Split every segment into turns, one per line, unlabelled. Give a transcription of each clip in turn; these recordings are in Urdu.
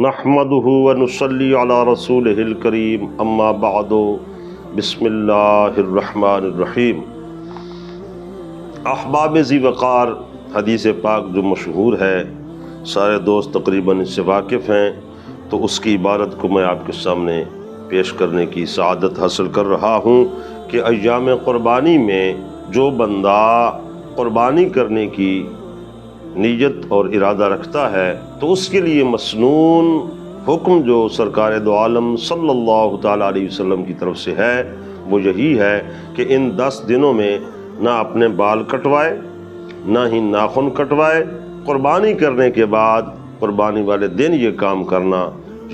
نحمده ونصلي على رسوله الكريم اما بعد بسم اللہ الرحمن الرحیم۔ احباب ذی وقار حدیث پاک جو مشہور ہے، سارے دوست تقریباً اس سے واقف ہیں، تو اس کی عبارت کو میں آپ کے سامنے پیش کرنے کی سعادت حاصل کر رہا ہوں کہ ایام قربانی میں جو بندہ قربانی کرنے کی نیت اور ارادہ رکھتا ہے تو اس کے لیے مسنون حکم جو سرکار دو عالم صلی اللہ تعالیٰ علیہ وسلم کی طرف سے ہے وہ یہی ہے کہ ان 10 دنوں میں نہ اپنے بال کٹوائے نہ ہی ناخن کٹوائے۔ قربانی کرنے کے بعد قربانی والے دن یہ کام کرنا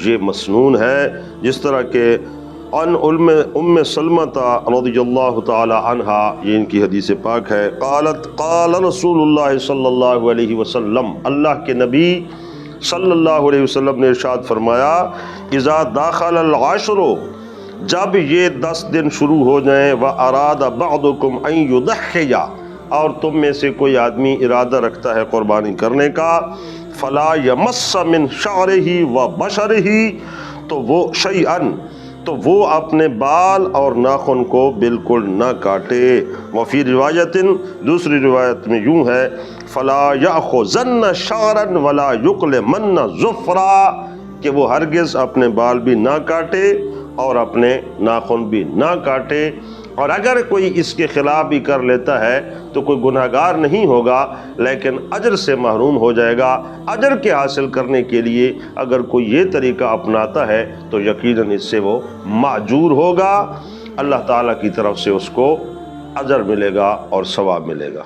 یہ مسنون ہے، جس طرح کہ ان ام سلمہ رضی اللہ تعالی عنہا، یہ ان کی حدیث پاک ہے، قال رسول اللہ صلی اللہ علیہ وسلم، اللہ کے نبی صلی اللہ علیہ وسلم نے ارشاد فرمایا، اذا داخل العشر، جب یہ 10 دن شروع ہو جائیں، واراد بعضکم ان یضحی، اور تم میں سے کوئی آدمی ارادہ رکھتا ہے قربانی کرنے کا، فلا یمس من شعرہ وبشرہ، تو وہ شیئن، تو وہ اپنے بال اور ناخن کو بالکل نہ کاٹے۔ وفی روایت، دوسری روایت میں یوں ہے، فلا یأخذن شعرا ولا یقلمن ظفرا، کہ وہ ہرگز اپنے بال بھی نہ کاٹے اور اپنے ناخن بھی نہ کاٹے، اور اگر کوئی اس کے خلاف بھی کر لیتا ہے تو کوئی گناہگار نہیں ہوگا لیکن اجر سے محروم ہو جائے گا۔ اجر کے حاصل کرنے کے لیے اگر کوئی یہ طریقہ اپناتا ہے تو یقیناً اس سے وہ ماجور ہوگا، اللہ تعالیٰ کی طرف سے اس کو اجر ملے گا اور ثواب ملے گا۔